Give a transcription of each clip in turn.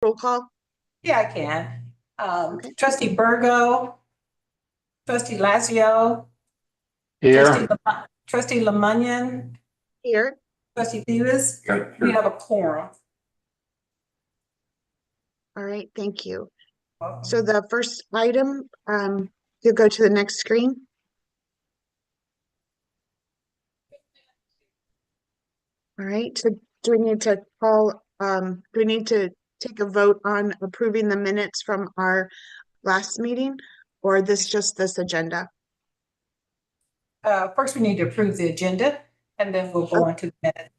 roll call? Yeah, I can. Okay. Trustee Burgo, trustee Lazio, Here. trustee Lemunion, Here. trustee Theus. Here. We have a quorum. All right, thank you. So the first item, you'll go to the next screen. All right, so do we need to call, do we need to take a vote on approving the minutes from our last meeting, or this agenda? First, we need to approve the agenda, and then we'll go on to the minutes.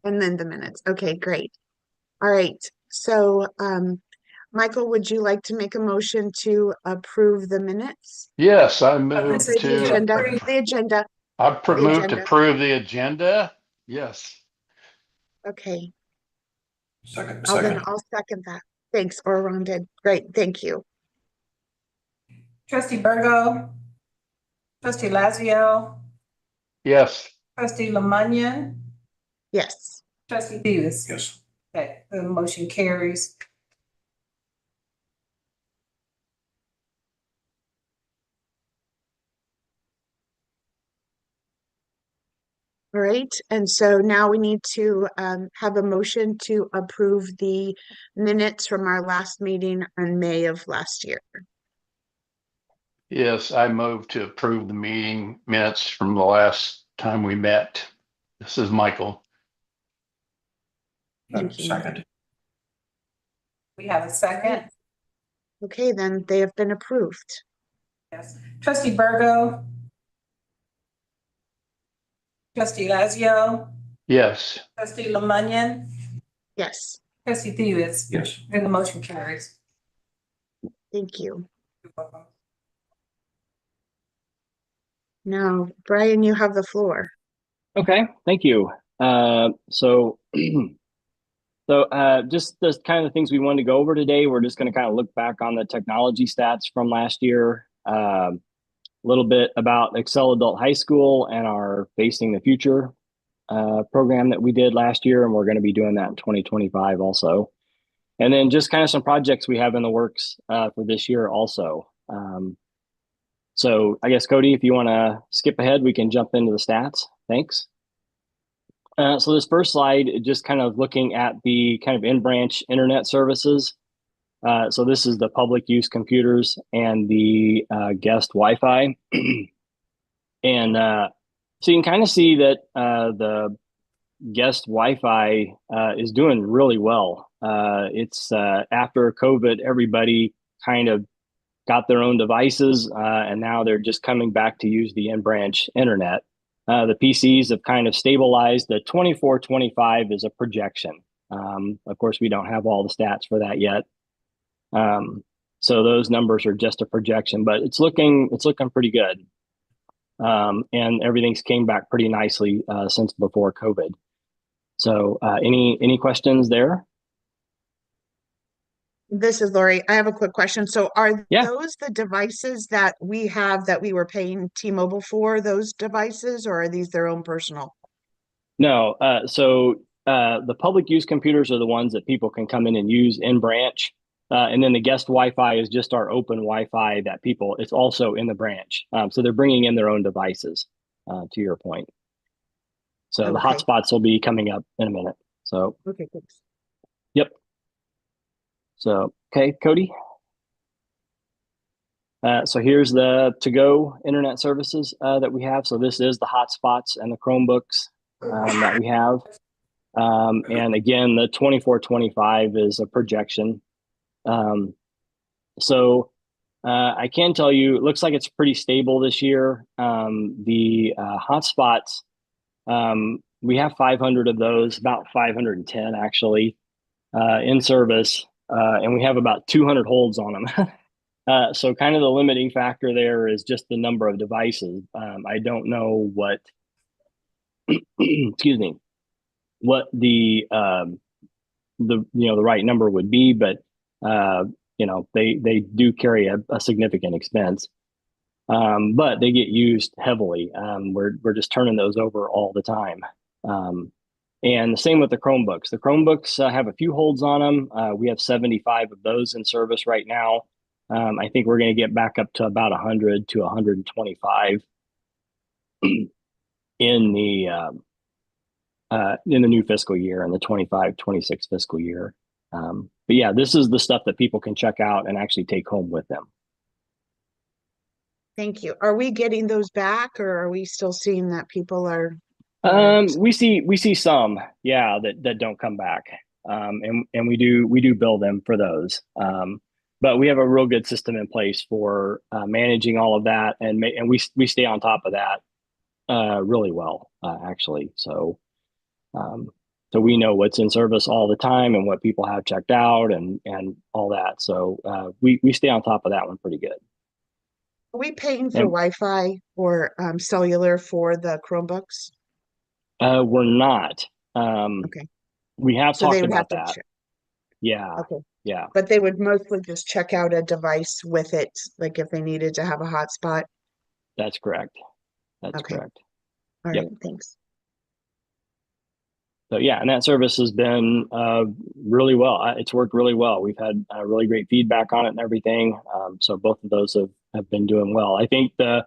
And then the minutes. Okay, great. All right, so Michael, would you like to make a motion to approve the minutes? Yes, I move The agenda. I move to approve the agenda. Yes. Okay. Second. I'll second that. Thanks, or Ron did. Great, thank you. Trustee Burgo, trustee Lazio, Yes. trustee Lemunion, Yes. trustee Theus. Yes. Okay, the motion carries. All right, and so now we need to have a motion to approve the minutes from our last meeting in May of last year. Yes, I move to approve the meeting minutes from the last time we met. This is Michael. Thank you. Second. We have a second. Okay, then they have been approved. Yes. Trustee Burgo, trustee Lazio, Yes. trustee Lemunion, Yes, trustee Theus. Yes. And the motion carries. thank you. You're welcome. Now, Brian, you have the floor. Okay, thank you. So just the kind of things we wanted to go over today. We're just going to kind of look back on the technology stats from last year, a little bit about Excel Adult High School and our Facing the Future program that we did last year, and we're going to be doing that in 2025 also. And then just kind of some projects we have in the works for this year also. So I guess, Cody, if you want to skip ahead, we can jump into the stats. Thanks. So this first slide, just kind of looking at the kind of in-branch internet services. So this is the public use computers and the guest Wi-Fi. And so you can kind of see that the guest Wi-Fi is doing really well. It's after COVID, everybody kind of got their own devices, and now they're just coming back to use the in-branch internet. The PCs have kind of stabilized. The 24-25 is a projection. Of course, we don't have all the stats for that yet. So those numbers are just a projection, but it's looking pretty good. And everything's came back pretty nicely since before COVID. So any questions there? This is Lori. I have a quick question. So are Yeah. those the devices that we have that we were paying T-Mobile for, those devices, or are these their own personal? No. So the public use computers are the ones that people can come in and use in branch. And then the guest Wi-Fi is just our open Wi-Fi that it's also in the branch. So they're bringing in their own devices, to your point. So Okay. the hotspots will be coming up in a minute. So, Okay, thanks. yep. So, okay, Cody. So here's the to-go internet services that we have. So this is the hotspots and the Chromebooks that we have. And again, the 24-25 is a projection. So I can tell you, it looks like it's pretty stable this year. The hotspots, we have 500 of those, about 510 actually, in service. And we have about 200 holds on them. So kind of the limiting factor there is just the number of devices. I don't know what, excuse me, what the right number would be, but they do carry a significant expense. But they get used heavily. We're just turning those over all the time. And the same with the Chromebooks. The Chromebooks have a few holds on them. We have 75 of those in service right now. I think we're going to get back up to about 100 to 125 in the new fiscal year, in the 25-26 fiscal year. But yeah, this is the stuff that people can check out and actually take home with them. Thank you. Are we getting those back, or are we still seeing that people are? We see some, yeah, that don't come back. And we do bill them for those. But we have a real good system in place for managing all of that, and we stay on top of that really well, actually. So we know what's in service all the time and what people have checked out and all that. So we stay on top of that one pretty good. Are we paying for And Wi-Fi or cellular for the Chromebooks? we're not. Okay, We have so they talked would have about to that. check. Yeah, Okay, yeah, but they would mostly just check out a device with it, like if they needed to have a hotspot. that's correct. That's Okay, correct. all Yep. right, thanks. So yeah, and that service has been really well. It's worked really well. We've had really great feedback on it and everything. So both of those have been doing well. I think the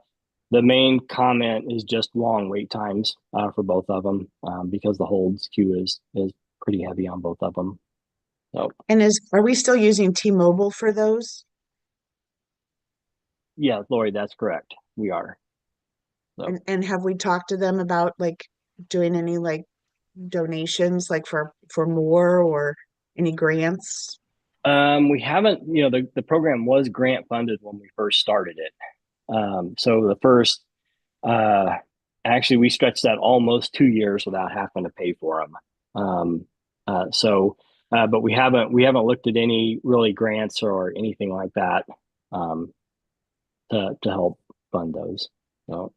main comment is just long wait times for both of them because the holds queue is pretty heavy on both of them. So And are we still using T-Mobile for those? yeah, Lori, that's correct. We are. So And have we talked to them about like doing any like donations, like for more, or any grants? we haven't. The program was grant funded when we first started it. So the first actually, we stretched that almost 2 years without having to pay for them. But we haven't looked at any really grants or anything like that to help fund those. So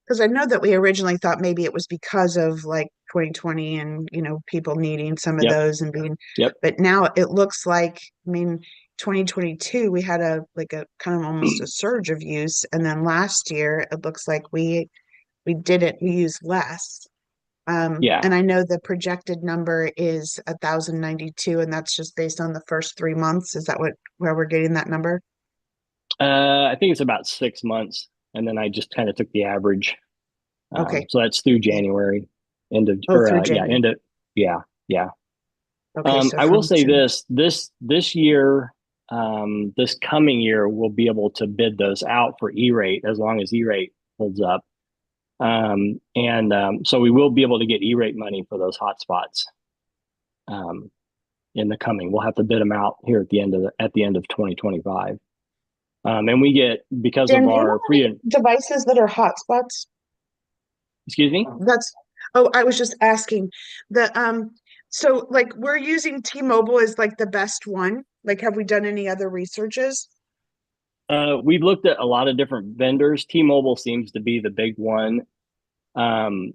Because I know that we originally thought maybe it was because of like 2020 and people needing some of yep, those and being, yep, but now it looks like, I mean, 2022 we had a kind of almost a surge of use, and then last year it looks like we used less. yeah. And I know the projected number is 1,092, and that's just based on the first 3 months. Is that where we're getting that number? I think it's about 6 months, and then I just kind of took the average. Okay. So that's through January, end of Oh, or through yeah, January. end of yeah. Okay, so I will from say June. this year, this coming year, we'll be able to bid those out for E-rate as long as E-rate holds up. So we will be able to get E-rate money for those hotspots in the coming. We'll have to bid them out here at the end of 2025. And we get, because Dan, of do you know our free, devices that are hotspots? excuse me. I was just asking so like we're using T-Mobile as like the best one. Like, have we done any other researches? We've looked at a lot of different vendors. T-Mobile seems to be the big one um,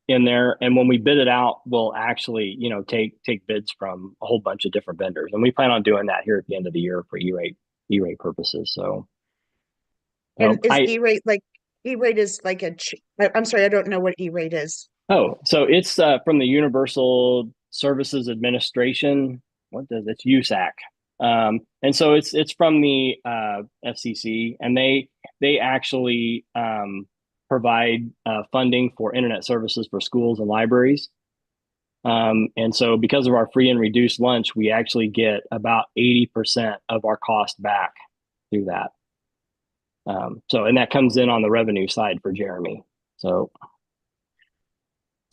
in there. And when we bid it out, we'll actually, take bids from a whole bunch of different vendors. And we plan on doing that here at the end of the year for E-rate purposes. So And is I E-rate like E-rate is like I'm sorry, I don't know what E-rate is. so it's from the Universal Services Administration. What does it's USAC? And so it's from the FCC, and they actually provide funding for internet services for schools and libraries. And so because of our free and reduced lunch, we actually get about 80% of our cost back through that. And that comes in on the revenue side for Jeremy. So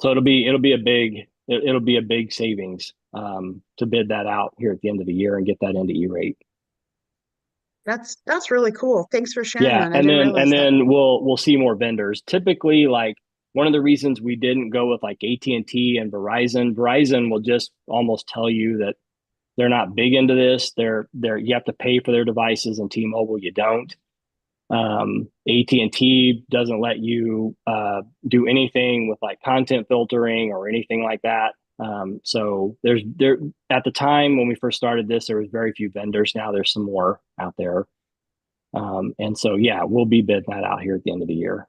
it'll be a big savings to bid that out here at the end of the year and get that into E-rate. That's really cool. Thanks for sharing Yeah, that. I and didn't then realize that. we'll see more vendors. Typically, like one of the reasons we didn't go with like AT&T and Verizon will just almost tell you that they're not big into this. You have to pay for their devices, and T-Mobile you don't. AT&T doesn't let you do anything with like content filtering or anything like that. So there at the time when we first started this, there was very few vendors. Now there's some more out there. And so, yeah, we'll be bidding that out here at the end of the year.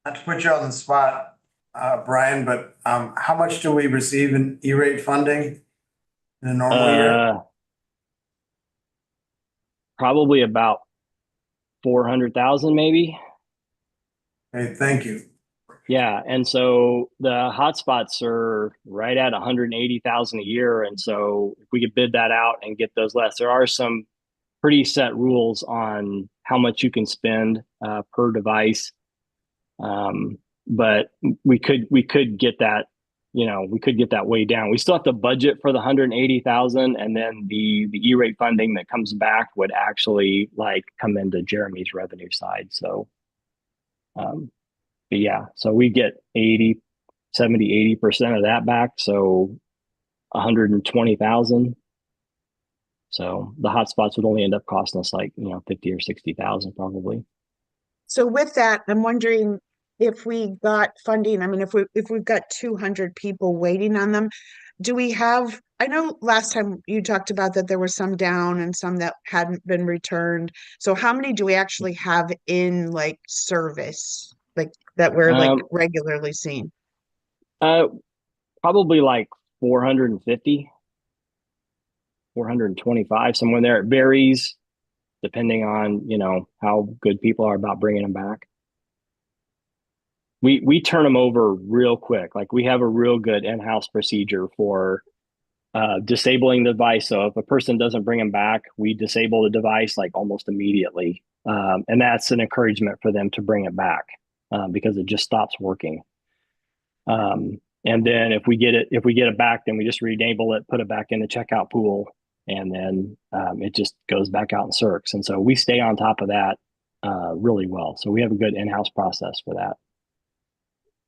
Not to put you on the spot, Brian, but how much do we receive in E-rate funding in a normal year? Probably about 400,000 maybe. Okay, thank you. Yeah, and so the hotspots are right at 180,000 a year, and so if we could bid that out and get those less, there are some pretty set rules on how much you can spend per device. But we could get that, we could get that way down. We still have to budget for the 180,000, and then the E-rate funding that comes back would actually like come into Jeremy's revenue side. So, but yeah, so we get 80% of that back. So 120,000. So the hotspots would only end up costing us like, 50 or 60,000 probably. So with that, I'm wondering if we got funding, I mean, if we've got 200 people waiting on them, do we have, I know last time you talked about that there were some down and some that hadn't been returned. So how many do we actually have in like service, like that we're like regularly seeing? Probably like 450, 425, somewhere there. It varies depending on, how good people are about bringing them back. We turn them over real quick. Like we have a real good in-house procedure for disabling the device. So if a person doesn't bring them back, we disable the device like almost immediately. And that's an encouragement for them to bring it back because it just stops working. And then if we get it back, then we just re-enable it, put it back in the checkout pool, and then it just goes back out in circs. And so we stay on top of that really well. So we have a good in-house process for that.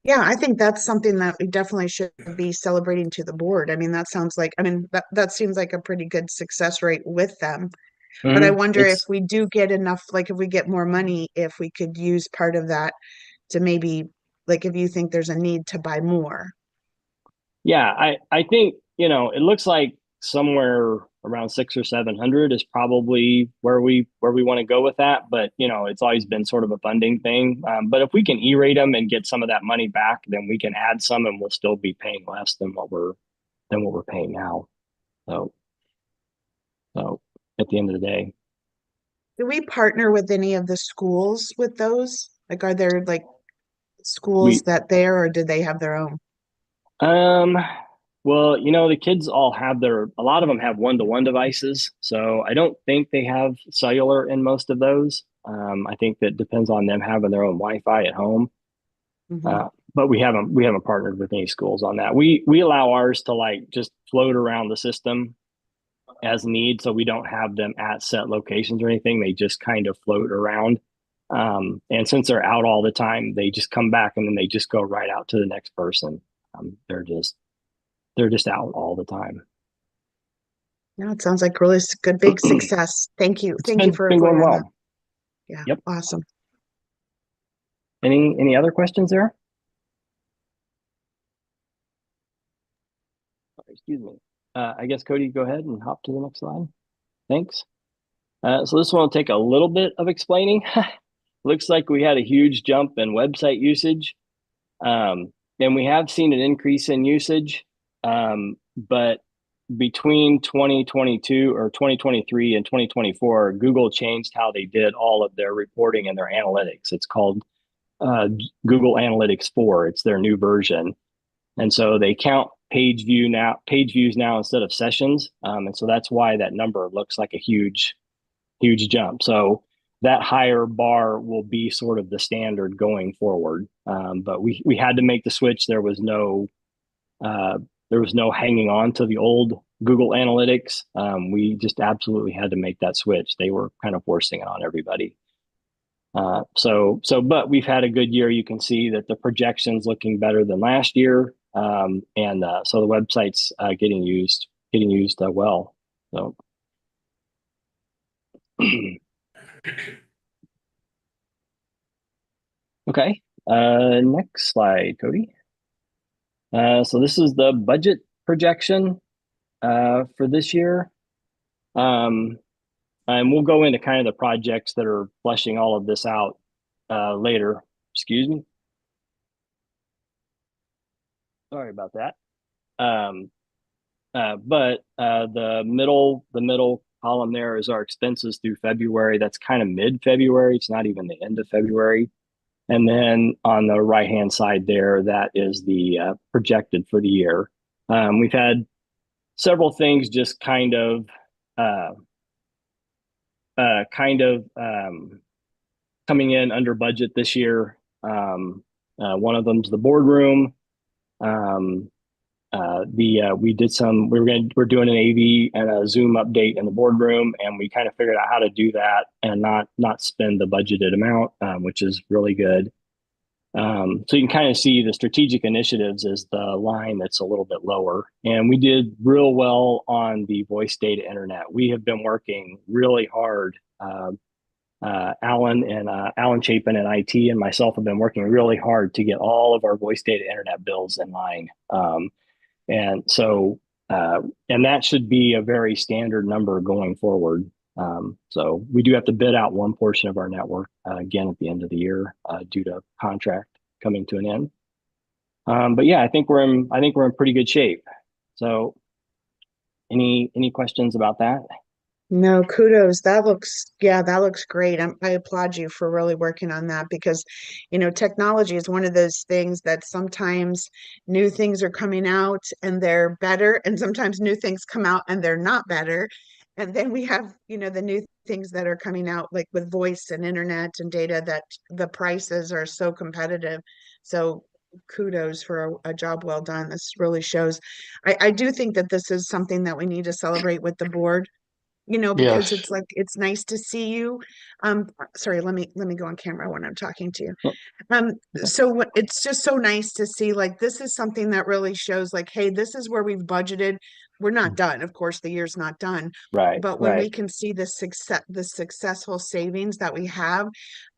Yeah, I think that's something that we definitely should be celebrating to the board. I mean, that sounds like, I mean, that seems like a pretty good success rate with them. But I wonder if we do get enough, like if we get more money, if we could use part of that to maybe, like if you think there's a need to buy more. Yeah, I think, it looks like somewhere around 600 or 700 is probably where we want to go with that. But, it's always been sort of a funding thing. But if we can E-rate them and get some of that money back, then we can add some and we'll still be paying less than what we're paying now. So at the end of the day. Do we partner with any of the schools with those? Like, are there like schools We that there, or do they have their own? um well, the kids all have a lot of them have one-to-one devices. So I don't think they have cellular in most of those. I think that depends on them having their own Wi-Fi at home. Mhm. But we haven't partnered with any schools on that. We allow ours to like just float around the system as need, so we don't have them at set locations or anything. They just kind of float around. And since they're out all the time, they just come back and then they just go right out to the next person. They're just out all the time. Yeah, it sounds like really good, big success. Thank you. It's Thank you for been going going on that. well. Yeah, Yep. awesome. Any other questions there? Excuse me. I guess Cody, go ahead and hop to the next slide. Thanks. So this one will take a little bit of explaining. Looks like we had a huge jump in website usage. And we have seen an increase in usage. But between 2022 or 2023 and 2024, Google changed how they did all of their reporting and their analytics. It's called Google Analytics 4. It's their new version. And so they count page views now instead of sessions. And so that's why that number looks like a huge jump. So that higher bar will be sort of the standard going forward. But we had to make the switch. There was no hanging on to the old Google Analytics. We just absolutely had to make that switch. They were kind of forcing it on everybody. But we've had a good year. You can see that the projection's looking better than last year. So the website's getting used well. So. Okay. Next slide, Cody. So this is the budget projection for this year. And we'll go into kind of the projects that are fleshing all of this out later. Excuse me. Sorry about that. But the middle column there is our expenses through February. That's kind of mid-February. It's not even the end of February. And then on the right-hand side there, that is the projected for the year. We've had several things just uh, coming in under budget this year. One of them's the boardroom. We're doing an AV and a Zoom update in the boardroom, and we kind of figured out how to do that and not spend the budgeted amount, which is really good. So you can kind of see the strategic initiatives is the line that's a little bit lower. And we did real well on the voice data internet. We have been working really hard. Alan Chapin and IT and myself have been working really hard to get all of our voice data internet bills in line. And that should be a very standard number going forward. So we do have to bid out one portion of our network again at the end of the year due to contract coming to an end. But yeah, I think we're in pretty good shape. So any questions about that? No, kudos. That looks great. I applaud you for really working on that because, technology is one of those things that sometimes new things are coming out and they're better, and sometimes new things come out and they're not better. And then we have, the new things that are coming out, like with voice and internet and data, that the prices are so competitive. So kudos for a job well done. This really shows. I do think that this is something that we need to celebrate with the board, because Yes. it's like, it's nice to see you. Sorry, let me go on camera when I'm talking to you. Oh, It's just so nice to see, like, this is something that really shows, like, hey, this is where we've budgeted. We're not done. Of course, the year's not done. right, But when we right. can see the successful savings that we have,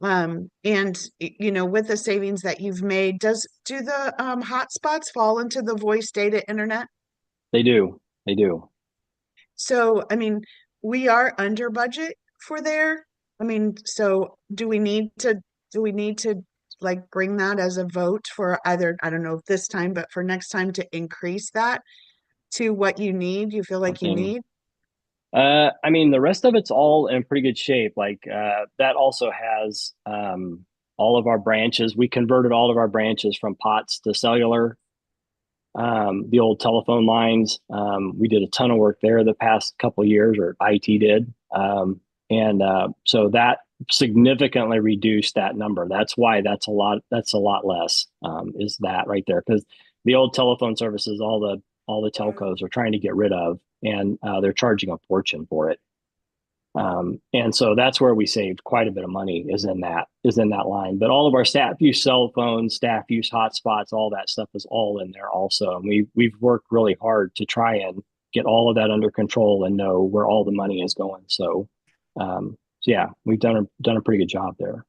with the savings that you've made, do the hotspots fall into the voice data internet? They do. They do. So, I mean, we are under budget for there. I mean, so do we need to like bring that as a vote for either, I don't know if this time, but for next time, to increase that to what you feel like you need? I mean, the rest of it's all in pretty good shape. Like that also has all of our branches. We converted all of our branches from POTS to cellular. The old telephone lines. We did a ton of work there the past couple of years, or IT did, so that significantly reduced that number. That's why that's a lot. That's a lot less. Is that right there? Because the old telephone services, all the telcos are trying to get rid of, and they're charging a fortune for it. And so that's where we saved quite a bit of money is in that line. But all of our staff use cell phones, staff use hotspots, all that stuff is all in there also. And we've worked really hard to try and get all of that under control and know where all the money is going. So yeah, we've done a pretty good job there.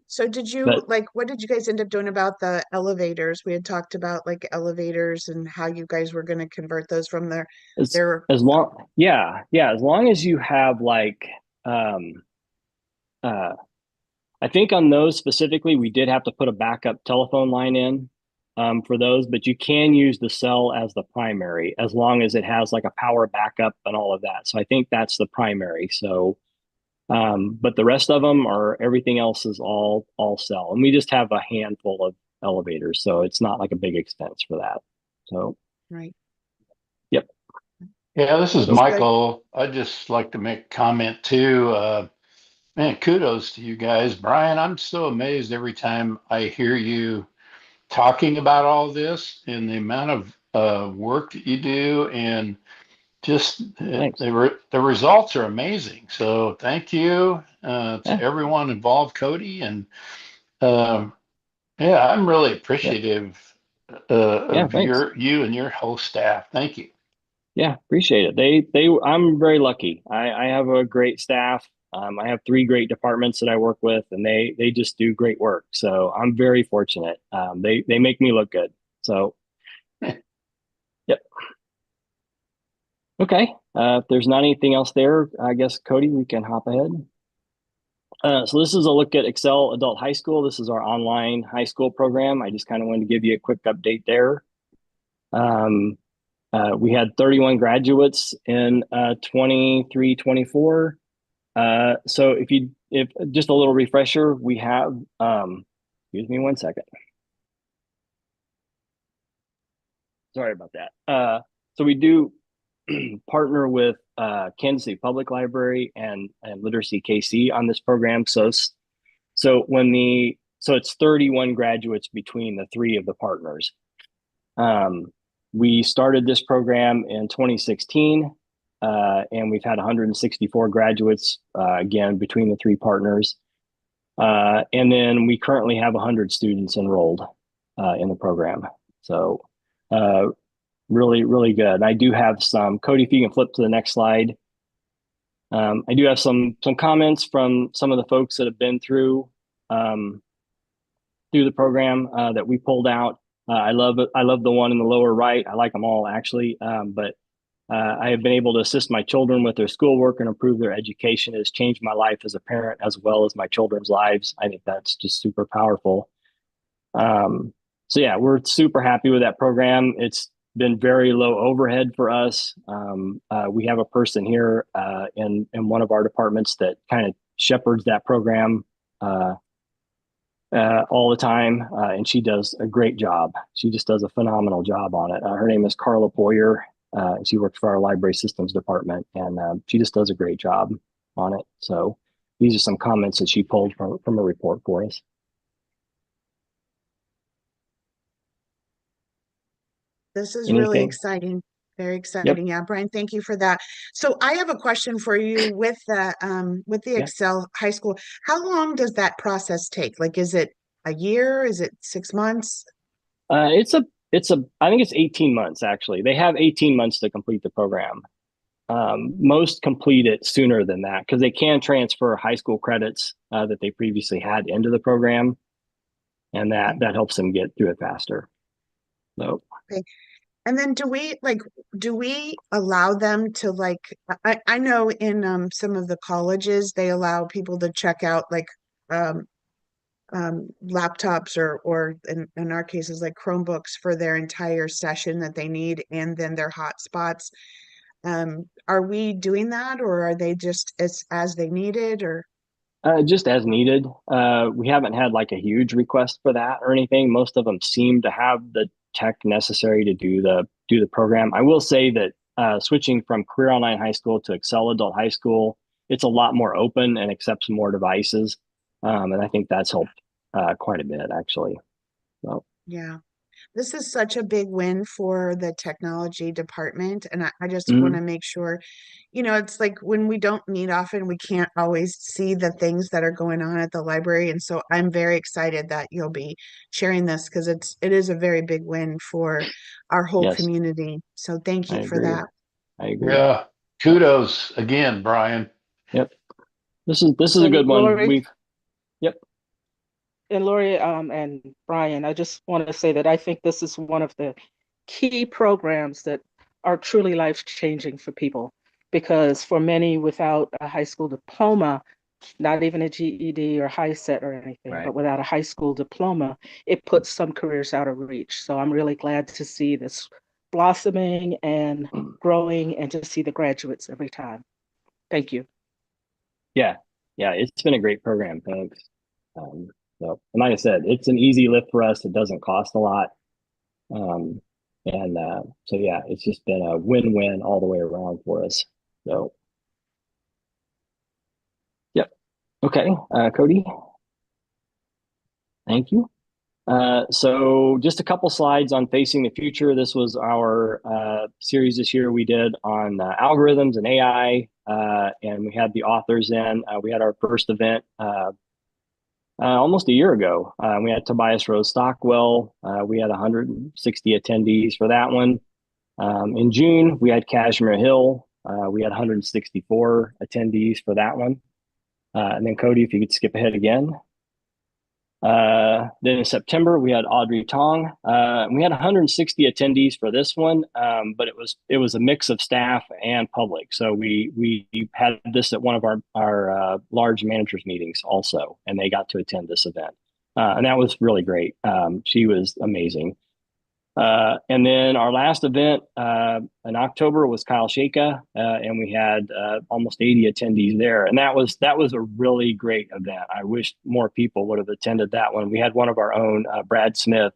So what did you guys end up doing about the elevators? We had talked about like elevators and how you guys were going to convert those from as long as you have like I think on those specifically, we did have to put a backup telephone line in for those, but you can use the cell as the primary as long as it has like a power backup and all of that. So I think that's the primary. So, but the rest of them everything else is all cell, and we just have a handful of elevators, so it's not like a big expense for that. So, right. yep. Yeah, this is That's good. Michael. I'd just like to make a comment too. Man, kudos to you guys. Brian, I'm so amazed every time I hear you talking about all this and the amount of work that you do, and just Thanks. the results are amazing. So thank you to Yeah. everyone involved, Cody. And yeah, I'm really appreciative of Thanks. you and your whole staff. Thank you. Yeah, appreciate it. I'm very lucky. I have a great staff. I have 3 great departments that I work with, and they just do great work. So I'm very fortunate. They make me look good. So, yep. Okay. If there's not anything else there, I guess Cody, we can hop ahead. So this is a look at Excel Adult High School. This is our online high school program. I just kind of wanted to give you a quick update there. We had 31 graduates in 23, 24. So if just a little refresher, we have, excuse me one second. Sorry about that. So we do partner with Kansas City Public Library and Literacy KC on this program. So it's 31 graduates between the three of the partners. We started this program in 2016, and we've had 164 graduates, again, between the three partners. And then we currently have 100 students enrolled in the program. So really, really good. I do have some, Cody, if you can flip to the next slide. I do have some comments from some of the folks that have been through the program that we pulled out. I love the one in the lower right. I like them all actually, but I have been able to assist my children with their schoolwork and improve their education. It has changed my life as a parent as well as my children's lives. I think that's just super powerful. So yeah, we're super happy with that program. It's been very low overhead for us. We have a person here in one of our departments that kind of shepherds that program all the time, and she does a great job. She just does a phenomenal job on it. Her name is Carla Poyer. She works for our library systems department, and she just does a great job on it. So these are some comments that she pulled from a report for us. This is really Anything? exciting. Very exciting. Yeah, Brian, thank you for that. So I have a question for you with the Yeah. Excel high school. How long does that process take? Like, is it a year? Is it 6 months? I think it's 18 months actually. They have 18 months to complete the program. Most complete it sooner than that because they can transfer high school credits that they previously had into the program, and that helps them get through it faster. So. Okay. And then do we allow them to I know in some of the colleges they allow people to check out um laptops or in our cases like Chromebooks for their entire session that they need and then their hotspots. Are we doing that or are they just as they needed or? Just as needed. We haven't had like a huge request for that or anything. Most of them seem to have the tech necessary to do the program. I will say that switching from Career Online High School to Excel Adult High School, it's a lot more open and accepts more devices, and I think that's helped quite a bit actually. So. Yeah. This is such a big win for the technology department. And I just want Mhm. to make sure, it's like when we don't meet often, we can't always see the things that are going on at the library. And so I'm very excited that you'll be sharing this because it is a very big win for our whole Yes, community. So thank I you for agree. that. I agree. Yeah. Kudos again, Brian. Yep. This is a And good one. Lori, Yep. and Brian, I just want to say that I think this is one of the key programs that are truly life-changing for people because for many without a high school diploma, not even a GED or high set or anything, Right. but without a high school diploma, it puts some careers out of reach. So I'm really glad to see this blossoming and growing and to see the graduates every time. Thank you. Yeah. Yeah. It's been a great program. Thanks. So, and like I said, it's an easy lift for us. It doesn't cost a lot. Um, and so, yeah, it's just been a win-win all the way around for us. So, yep. Okay. Cody, thank you. So just a couple slides on facing the future. This was our series this year we did on algorithms and AI, and we had the authors in. We had our first event almost a year ago. We had Tobias Rose Stockwell. We had 160 attendees for that one. In June, we had Kashmir Hill. We had 164 attendees for that one. And then Cody, if you could skip ahead again. Then in September, we had Audrey Tong. We had 160 attendees for this one, but it was a mix of staff and public. So we had this at one of our large managers meetings also, and they got to attend this event, and that was really great. She was amazing. And then our last event in October was Kyle Shaka, and we had almost 80 attendees there, and that was a really great event. I wish more people would have attended that one. We had one of our own, Brad Smith,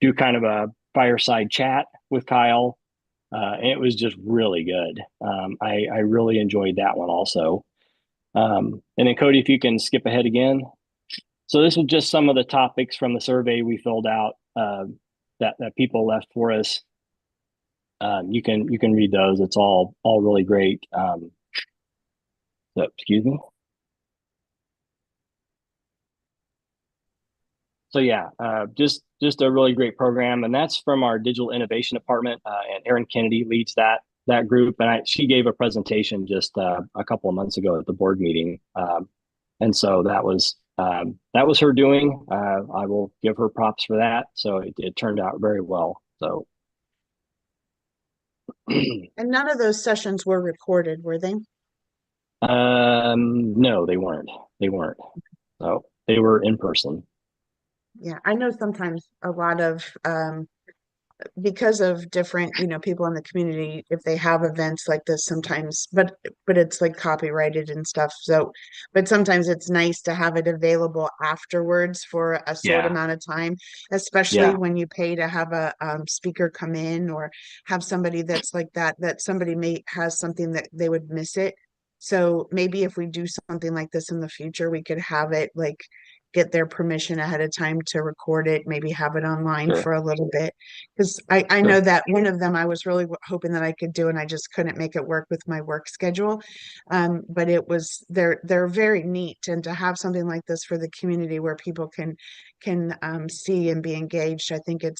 do kind of a fireside chat with Kyle, and it was just really good. I really enjoyed that one also. And then Cody, if you can skip ahead again. So this was just some of the topics from the survey we filled out that people left for us. You can read those. It's all really great. So, excuse me. So yeah, just a really great program, and that's from our digital innovation department. And Erin Kennedy leads that group, and she gave a presentation just a couple of months ago at the board meeting, and so that was her doing. I will give her props for that. So it turned out very well. So. And none of those sessions were recorded, were they? No, they weren't. So they were in person. Yeah, I know sometimes a lot of because of different, people in the community, if they have events like this sometimes, but it's like copyrighted and stuff. So, but sometimes it's nice to have it available afterwards for a short Yeah. amount of time, especially when you pay to have a speaker come in or have somebody that's like that somebody may has something that they would miss it. So maybe if we do something like this in the future, we could have it like get their permission ahead of time to record it, maybe have it online Sure. for a little bit. Because I know that one of them I was really hoping that I could do, and I just couldn't make it work with my work schedule. But they're very neat, and to have something like this for the community where people can see and be engaged, I think it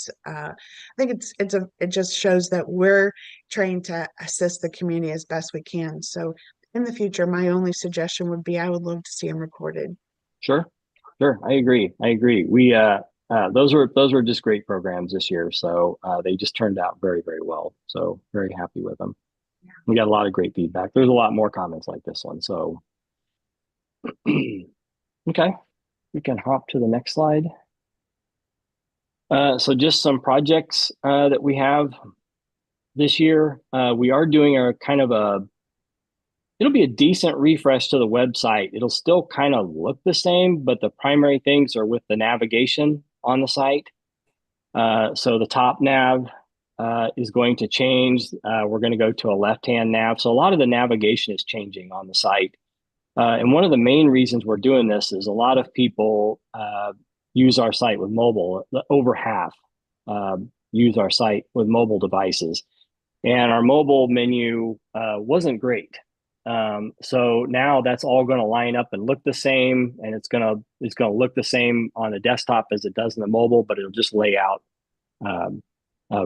just shows that we're trying to assist the community as best we can. So in the future, my only suggestion would be I would love to see them recorded. Sure. I agree. We those were just great programs this year. So they just turned out very, very well. So very happy with them. Yeah. We got a lot of great feedback. There's a lot more comments like this one. So okay, we can hop to the next slide. So just some projects that we have this year. We are doing a kind of it'll be a decent refresh to the website. It'll still kind of look the same, but the primary things are with the navigation on the site. So the top nav is going to change. We're going to go to a left-hand nav. So a lot of the navigation is changing on the site. And one of the main reasons we're doing this is a lot of people use our site with mobile. Over half use our site with mobile devices. And our mobile menu wasn't great. So now that's all going to line up and look the same, and it's going to look the same on the desktop as it does in the mobile, but it'll just lay out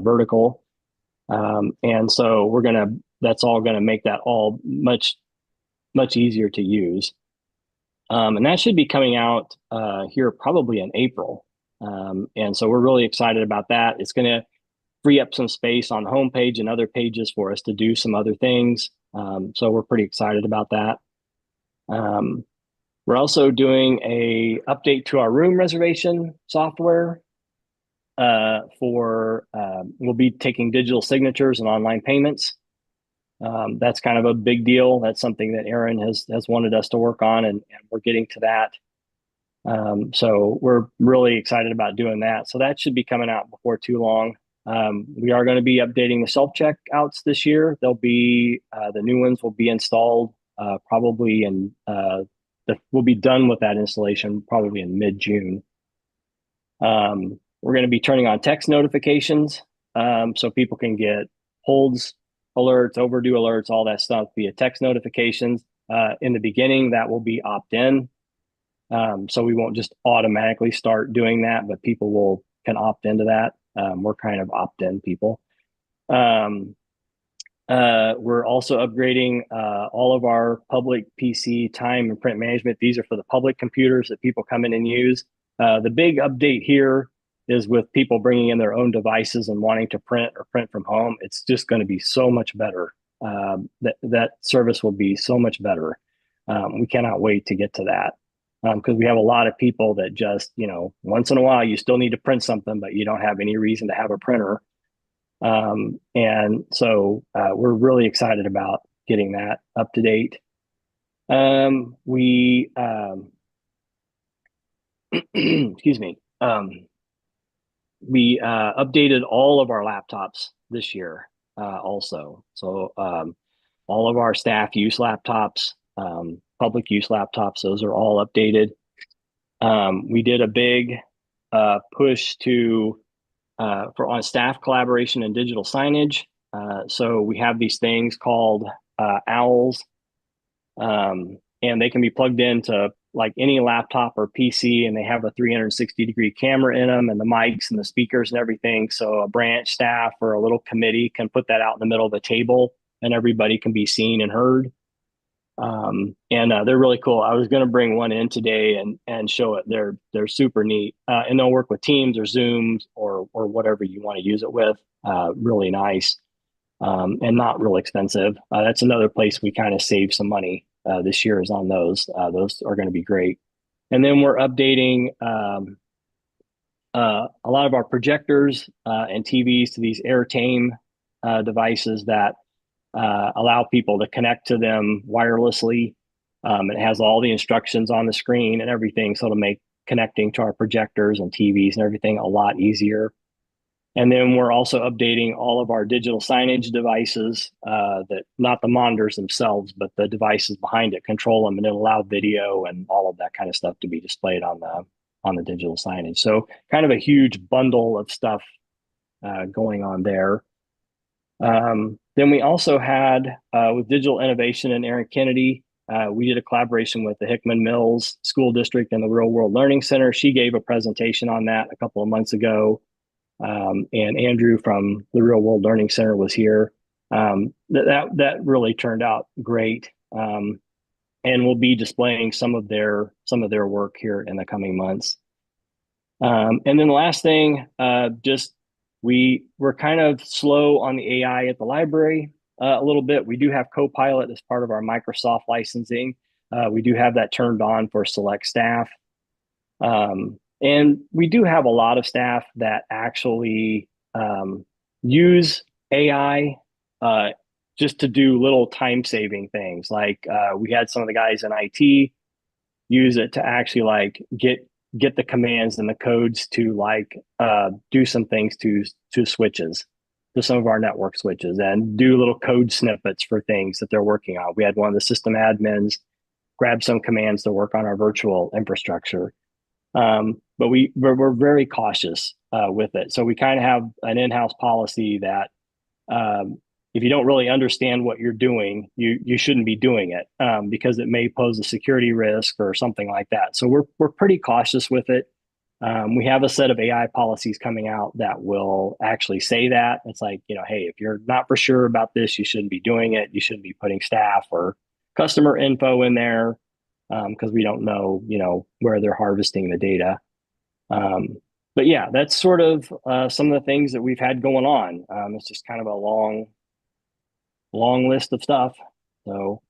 vertical. And so that's all going to make that all much easier to use. And that should be coming out here probably in April. And so we're really excited about that. It's going to free up some space on the homepage and other pages for us to do some other things. So we're pretty excited about that. We're also doing a update to our room reservation software we'll be taking digital signatures and online payments. That's kind of a big deal. That's something that Erin has wanted us to work on, and we're getting to that. So we're really excited about doing that. So that should be coming out before too long. We are going to be updating the self-checkouts this year. They'll be the new ones will be installed probably we'll be done with that installation probably in mid-June. We're going to be turning on text notifications so people can get holds alerts, overdue alerts, all that stuff via text notifications. In the beginning, that will be opt-in. So we won't just automatically start doing that, but people can opt into that. We're kind of opt-in people. We're also upgrading all of our public PC time and print management. These are for the public computers that people come in and use. The big update here is with people bringing in their own devices and wanting to print or print from home. It's just going to be so much better. That service will be so much better. We cannot wait to get to that. because we have a lot of people that just, once in a while you still need to print something, but you don't have any reason to have a printer. And so we're really excited about getting that up to date. We excuse me. We updated all of our laptops this year also. So all of our staff use laptops, public use laptops, those are all updated. We did a big push to for on staff collaboration and digital signage. So we have these things called owls, and they can be plugged into like any laptop or PC, and they have a 360-degree camera in them and the mics and the speakers and everything. So a branch staff or a little committee can put that out in the middle of the table and everybody can be seen and heard. And they're really cool. I was going to bring one in today and show it. They're super neat, and they'll work with Teams or Zooms or whatever you want to use it with. Really nice, and not real expensive. That's another place we kind of save some money this year is on those. Those are going to be great. And then we're updating a lot of our projectors and TVs to these AirTame devices that allow people to connect to them wirelessly. It has all the instructions on the screen and everything, so it'll make connecting to our projectors and TVs and everything a lot easier. And then we're also updating all of our digital signage devices, that not the monitors themselves, but the devices behind it control them, and it'll allow video and all of that kind of stuff to be displayed on the digital signage. So kind of a huge bundle of stuff going on there. Then we also had with digital innovation and Aaron Kennedy, we did a collaboration with the Hickman Mills School District and the Real World Learning Center. She gave a presentation on that a couple of months ago. And Andrew from the Real World Learning Center was here. That really turned out great. And we'll be displaying some of their work here in the coming months. And then the last thing, just we're kind of slow on the AI at the library a little bit. We do have Copilot as part of our Microsoft licensing. We do have that turned on for select staff. And we do have a lot of staff that actually use AI just to do little time-saving things. Like we had some of the guys in IT use it to actually like get the commands and the codes to like do some things to switches, to some of our network switches, and do little code snippets for things that they're working on. We had one of the system admins grab some commands to work on our virtual infrastructure. But we're very cautious with it. So we kind of have an in-house policy that if you don't really understand what you're doing, you shouldn't be doing it because it may pose a security risk or something like that. So we're pretty cautious with it. We have a set of AI policies coming out that will actually say that. It's like, hey, if you're not for sure about this, you shouldn't be doing it. You shouldn't be putting staff or customer info in there because we don't know, where they're harvesting the data. But yeah, that's sort of some of the things that we've had going on. It's just kind of a long list of stuff. So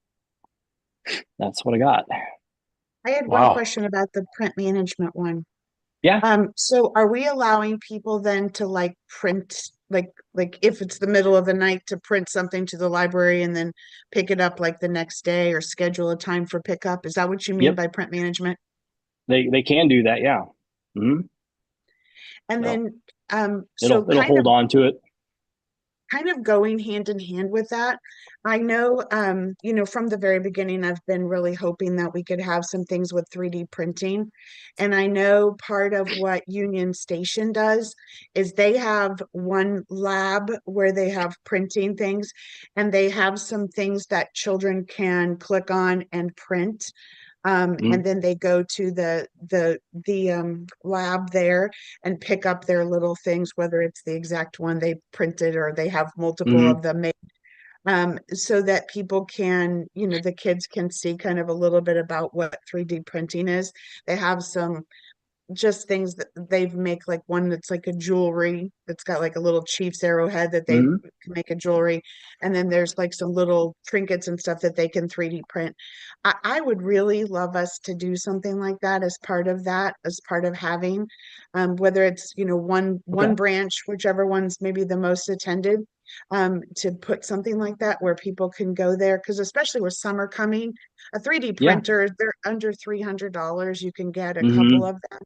that's what I got. I had Wow. one question about the print management one. Yeah. So are we allowing people then to like print, like if it's the middle of the night, to print something to the library and then pick it up like the next day, or schedule a time for pickup? Is that what you mean Yep. by print management? They can do that. Yeah. Mm-hmm. And So then so it'll hold on to it. kind of going hand in hand with that, I know, from the very beginning, I've been really hoping that we could have some things with 3D printing. And I know part of what Union Station does is they have one lab where they have printing things, and they have some things that children can click on and print. And then they go to the lab there and pick up their little things, whether it's the exact one they printed or they have multiple Mm-hmm. of them made, so that people can, the kids can see kind of a little bit about what 3D printing is. They have some just things that they make, like one that's like a jewelry that's got like a little chief's arrowhead that they Mhm. can make a jewelry. And then there's like some little trinkets and stuff that they can 3D print. I would really love us to do something like that as part of that, as part of having, whether it's, you know, one Okay. branch, whichever one's maybe the most attended, to put something like that where people can go there. Because especially with summer coming, a 3D Yeah. printer, they're under $300. You can get a couple Hmm. of them.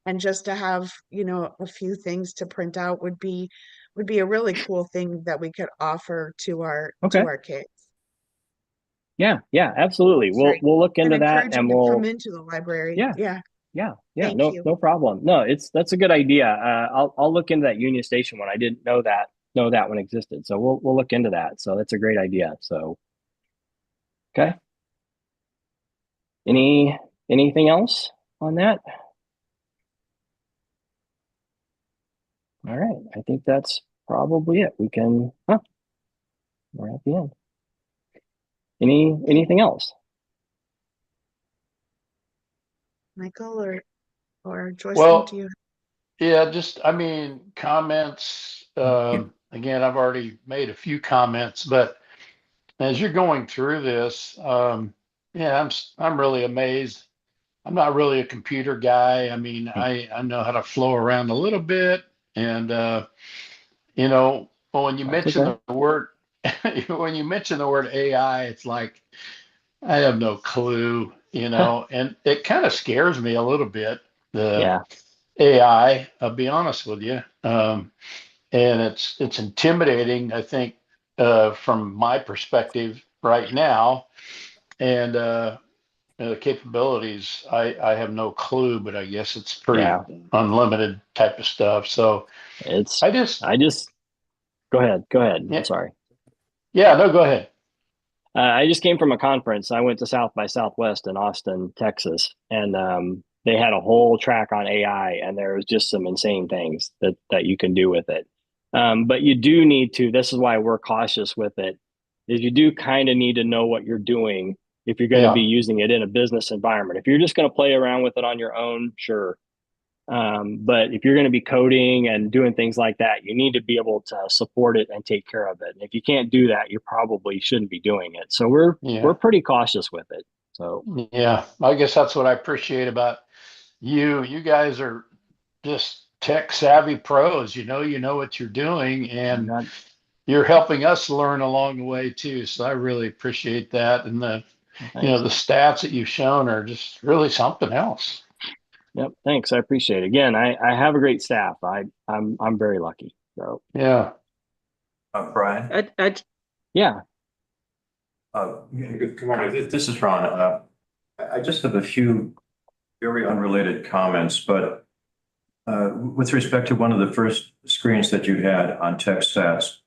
And just to have, you know, a few things to print out would be a really cool thing that we could offer Okay. to our kids. Yeah. Yeah. Absolutely. Sorry. We'll look And into that, encourage them and to come we'll. into the library. Yeah. Yeah. Yeah. Yeah. Thank No. you. No problem. No. That's a good idea. I'll look into that Union Station one. I didn't know that one existed. So we'll look into that. So that's a great idea. So okay. Anything else on that? All right. I think that's probably it. We can. Huh, we're at the end. Anything else? Michael or Joycelyn, do Well, you? yeah, just, I mean, comments. Again, I've already made a few comments, but as you're going through this, yeah, I'm really amazed. I'm not really a computer guy. I mean, I know how to flow around a little bit, and you know, but when you That's mention okay. the word when you mention the word AI, it's like I have no clue, you know, and it kind of scares me a little bit. The Yeah. AI, I'll be honest with you. And it's intimidating, I think, from my perspective right now. And the capabilities, I have no clue, but I guess it's pretty Yeah. unlimited type of stuff. So It's. I just, I just. Go ahead. Go ahead. I'm yeah, sorry. yeah, no, go ahead. I just came from a conference. I went to South by Southwest in Austin, Texas, and they had a whole track on AI, and there was just some insane things that you can do with it. But you do need to. This is why we're cautious with it. Is you do kind of need to know what you're doing if you're going to be Yeah, using it in a business environment. If you're just going to play around with it on your own, sure. But if you're going to be coding and doing things like that, you need to be able to support it and take care of it. And if you can't do that, you probably shouldn't be doing it. So we're yeah, pretty cautious with it. So yeah. I guess that's what I appreciate about you. You guys are just tech savvy pros. You know what you're doing, you and got you're helping us learn along the way too. So I really appreciate that. And thanks. the stats that you've shown are just really something else. Yep, thanks. I appreciate it. Again, I have a great staff. I'm very lucky. So Yeah. Brian? yeah. Good morning. This is Ron. I just have a few very unrelated comments, but with respect to one of the first screens that you had on tech stats,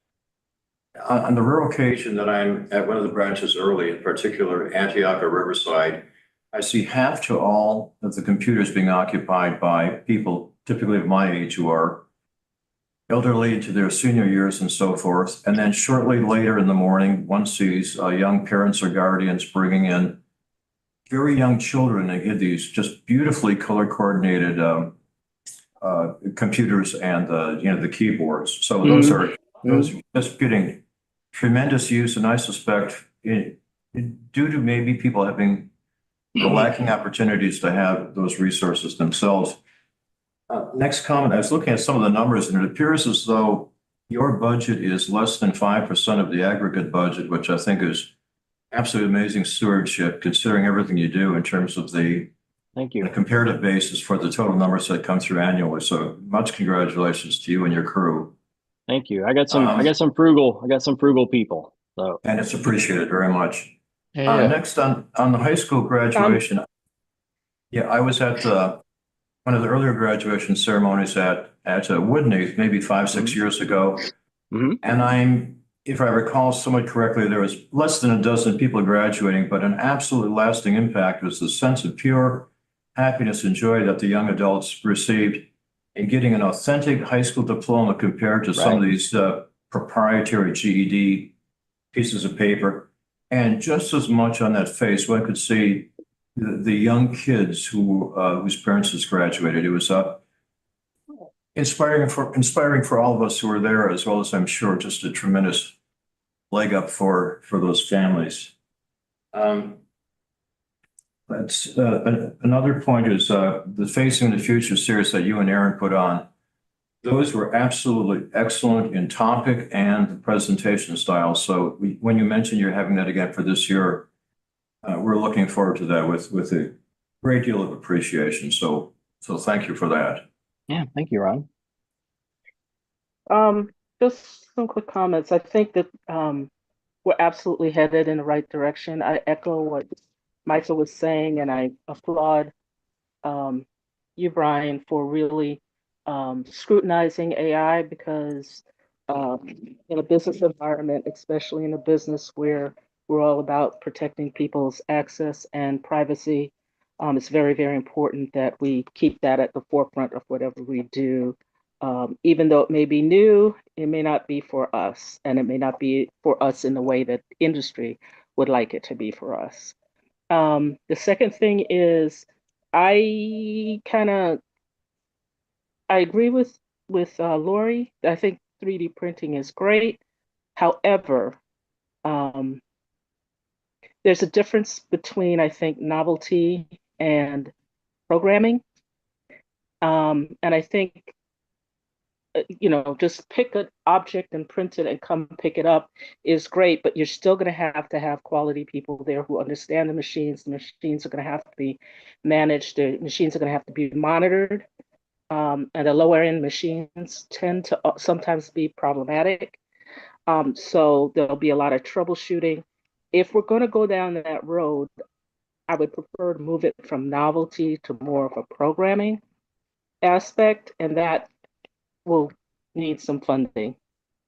on the rare occasion that I'm at one of the branches early, in particular Antioch or Riverside, I see half to all of the computers being occupied by people typically of my age who are elderly to their senior years and so forth. And then shortly later in the morning, one sees young parents or guardians bringing in very young children and get these just beautifully color coordinated computers and the keyboards. So those Mhm. are just getting tremendous use, and I suspect due to maybe people having or lacking opportunities to have those resources themselves. Next comment, I was looking at some of the numbers, and it appears as though your budget is less than 5% of the aggregate budget, which I think is absolutely amazing stewardship, considering everything you do in terms of the Thank you. comparative basis for the total numbers that come through annually. So much congratulations to you and your crew. Thank you. I got some frugal people. So And it's appreciated very much. Yeah. Next on the high school graduation, yeah, I was at one of the earlier graduation ceremonies at Woodney, maybe 5-6 years ago. Mhm. And if I recall somewhat correctly, there was less than a dozen people graduating, but an absolutely lasting impact was the sense of pure happiness and joy that the young adults received in getting an authentic high school diploma compared to some of these proprietary GED pieces of paper. And just as much on that face, one could see the young kids whose parents has graduated. It was inspiring for all of us who were there, as well as I'm sure just a tremendous leg up for those families. That's another point is the Facing the Future series that you and Aaron put on. Those were absolutely excellent in topic and the presentation style. So when you mentioned you're having that again for this year, we're looking forward to that with a great deal of appreciation. So thank you for that. Yeah, thank you, Ron. Just some quick comments. I think that we're absolutely headed in the right direction. I echo what Michael was saying, and I applaud you, Brian, for really scrutinizing AI because in a business environment, especially in a business where we're all about protecting people's access and privacy, it's very, very important that we keep that at the forefront of whatever we do. Even though it may be new, it may not be for us, and it may not be for us in the way that industry would like it to be for us. The second thing is, I I agree with Lori. I think 3D printing is great. However, um, there's a difference between I think novelty and programming. And I think just pick an object and print it and come pick it up is great, but you're still going to have quality people there who understand the machines. The machines are going to have to be managed. The machines are going to have to be monitored. And the lower end machines tend to sometimes be problematic. So there'll be a lot of troubleshooting. If we're going to go down that road, I would prefer to move it from novelty to more of a programming aspect, and that will need some funding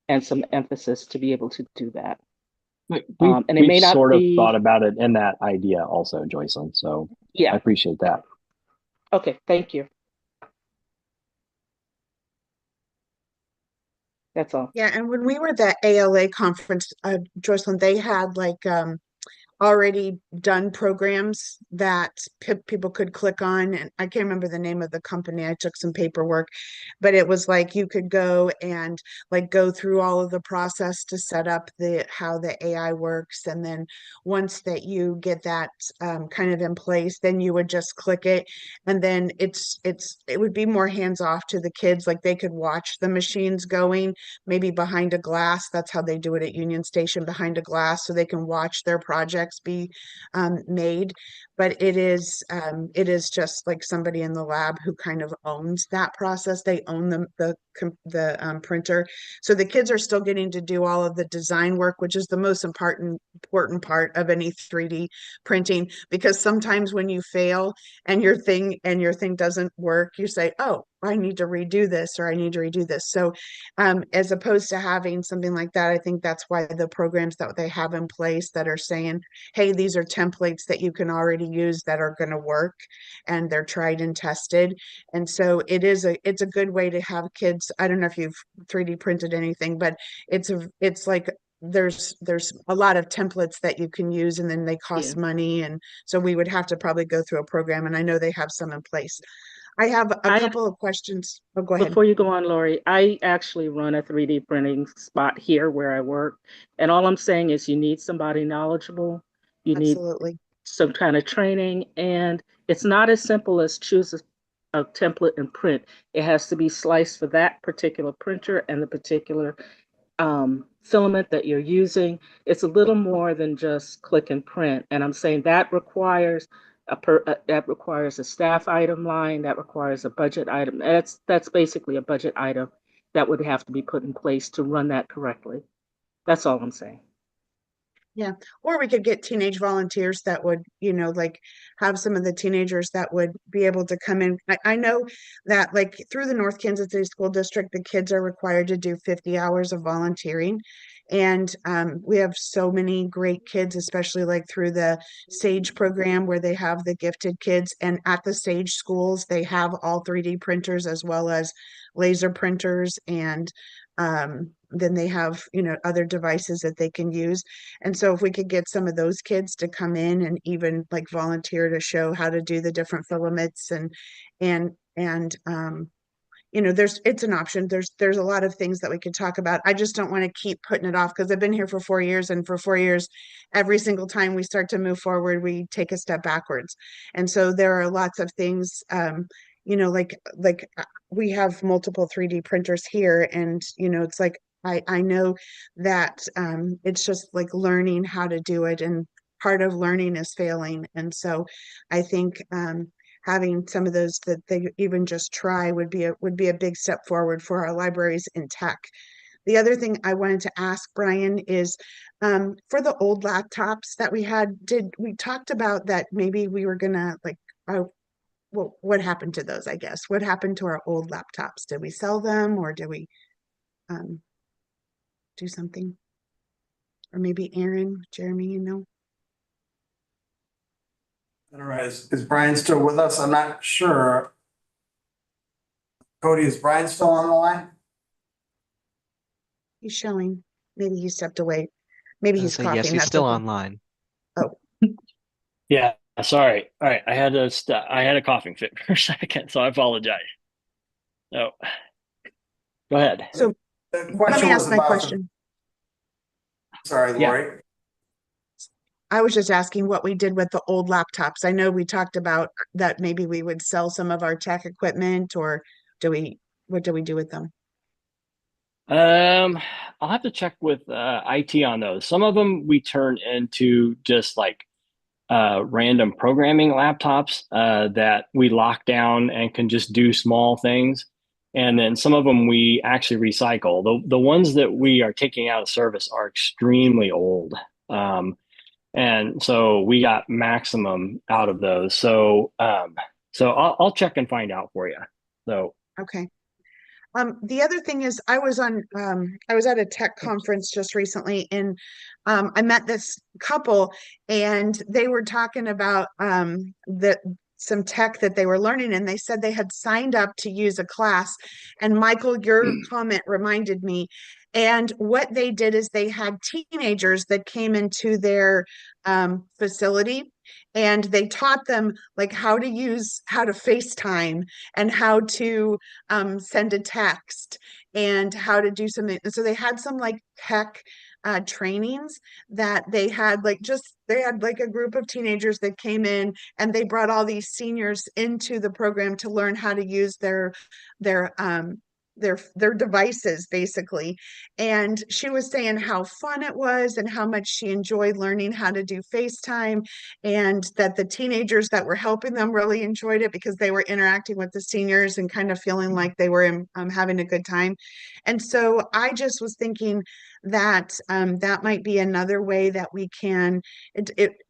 and some emphasis to be able to do that. And it We've may not sort of be, thought about it in that idea also, Joycelyn. So I yeah. appreciate that. Okay, thank you. That's all. Yeah, and when we were at the ALA conference, Jocelyn, they had like already done programs that people could click on, and I can't remember the name of the company. I took some paperwork, but it was like you could go and like go through all of the process to set up how the AI works, and then once that you get that kind of in place, then you would just click it, and then it would be more hands off to the kids. Like they could watch the machines going, maybe behind a glass. That's how they do it at Union Station, behind a glass, so they can watch their projects be made. But it is just like somebody in the lab who kind of owns that process. They own the printer, so the kids are still getting to do all of the design work, which is the most important part of any 3D printing. Because sometimes when you fail and your thing doesn't work, you say, oh, I need to redo this, or I need to redo this. So as opposed to having something like that, I think that's why the programs that they have in place that are saying, hey, these are templates that you can already use that are going to work, and they're tried and tested. And so it's a good way to have kids. I don't know if you've 3D printed anything, but it's like there's a lot of templates that you can use, and then they cost money. And so we would have to probably go through a program, and I know they have some in place. I have a couple of questions. Oh, go ahead. Before you go on, Lori, I actually run a 3D printing spot here where I work. And all I'm saying is you need somebody knowledgeable. You need Absolutely. some kind of training. And it's not as simple as choose a template and print. It has to be sliced for that particular printer and the particular filament that you're using. It's a little more than just click and print. And I'm saying that requires that requires a staff item line, that requires a budget item. That's basically a budget item that would have to be put in place to run that correctly. That's all I'm saying. Yeah. Or we could get teenage volunteers that would, like have some of the teenagers that would be able to come in. I know that like through the North Kansas City School District, the kids are required to do 50 hours of volunteering. And we have so many great kids, especially like through the SAGE program where they have the gifted kids. And at the SAGE schools, they have all 3D printers as well as laser printers and then they have, you know, other devices that they can use. And so if we could get some of those kids to come in and even like volunteer to show how to do the different filaments and you know, it's an option. There's a lot of things that we could talk about. I just don't want to keep putting it off because I've been here for 4 years, and for 4 years, every single time we start to move forward, we take a step backwards. And so there are lots of things, you know, like we have multiple 3D printers here, and you know, it's like I know that it's just like learning how to do it, and part of learning is failing. And so I think having some of those that they even just try would be a big step forward for our libraries in tech. The other thing I wanted to ask Brian is for the old laptops that we had, did we talked about that maybe we were gonna like well, what happened to those, I guess? What happened to our old laptops? Did we sell them, or did we um do something? Or maybe Aaron, Jeremy, you know? All right, is Brian still with us? I'm not sure. Cody, is Brian still on the line? He's showing. Maybe he stepped away. Maybe he's So yes, coughing. he's That's still okay. online. Oh, Yeah, sorry. All right, I had a coughing fit for a second, so I apologize. No, go ahead. so The let question me was ask my about question. Sorry, Yeah. Lori. I was just asking what we did with the old laptops. I know we talked about that maybe we would sell some of our tech equipment, or what do we do with them? I'll have to check with IT on those. Some of them we turn into just like random programming laptops that we lock down and can just do small things. And then some of them we actually recycle. The ones that we are taking out of service are extremely old. And so we got maximum out of those. So I'll check and find out for you. So Okay. The other thing is I was at a tech conference just recently, and I met this couple, and they were talking about some tech that they were learning, and they said they had signed up to use a class. And Michael, your comment reminded me. And what they did is they had teenagers that came into their facility, and they taught them like how to FaceTime and how to send a text and how to do something. And so they had some like tech trainings that they had like a group of teenagers that came in, and they brought all these seniors into the program to learn how to use their their devices basically. And she was saying how fun it was and how much she enjoyed learning how to do FaceTime, and that the teenagers that were helping them really enjoyed it because they were interacting with the seniors and kind of feeling like they were having a good time. And so I just was thinking that that might be another way that we can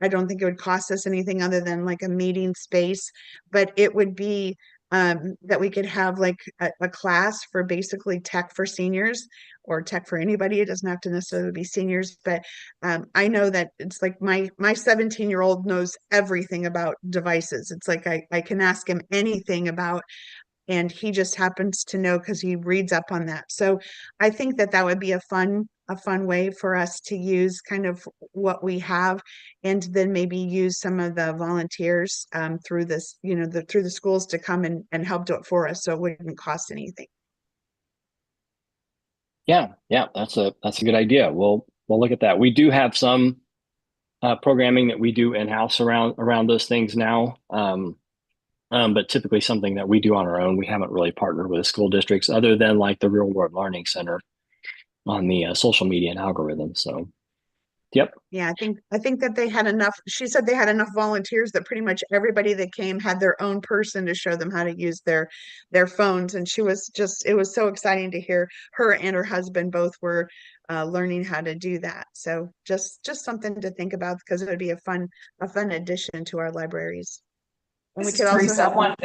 I don't think it would cost us anything other than like a meeting space, but it would be that we could have like a class for basically tech for seniors or tech for anybody. It doesn't have to necessarily be seniors, but I know that it's like my 17-year-old knows everything about devices. It's like I can ask him anything about, and he just happens to know because he reads up on that. So I think that that would be a fun way for us to use kind of what we have, and then maybe use some of the volunteers through this, you know, through the schools to come and help do it for us, so it wouldn't cost anything. yeah, that's a good idea. We'll look at that. We do have some programming that we do in-house around those things now. But typically something that we do on our own. We haven't really partnered with the school districts other than like the Real World Learning Center on the social media and algorithms. So, yep. Yeah, I think that they had enough. She said they had enough volunteers that pretty much everybody that came had their own person to show them how to use their phones. And it was so exciting to hear her and her husband both were learning how to do that. So just something to think about because it would be a fun addition to our libraries. And we This is could also Teresa. have. I'm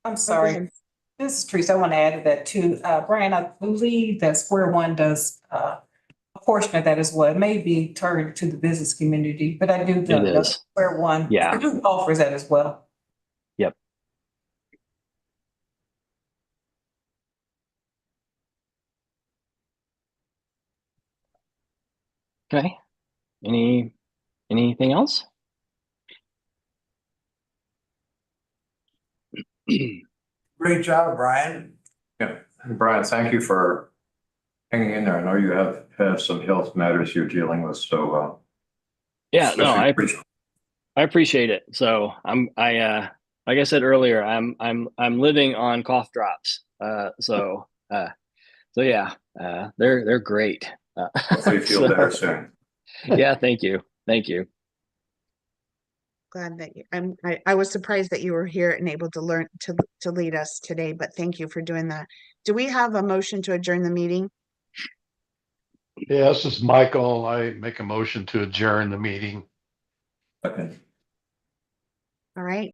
Oh, go sorry. ahead. This is Teresa. I want to add to that too. Brian, I believe that Square One does a portion of that as well. It may be turned to the business community, but I do It know is. Square One Yeah. offers that as well. Yep. Okay. Anything else? Great job, Brian. Yeah, and Brian, thank you for hanging in there. I know you have some health matters you're dealing with, so Yeah, no, especially I appreciate it. So like I said earlier, I'm living on cough drops. So yeah, they're great. hopefully you feel better soon. Yeah, thank you. Thank you. Glad that I was surprised that you were here and able to learn to lead us today, but thank you for doing that. Do we have a motion to adjourn the meeting? Yeah, this is Michael. I make a motion to adjourn the meeting. Okay. All right.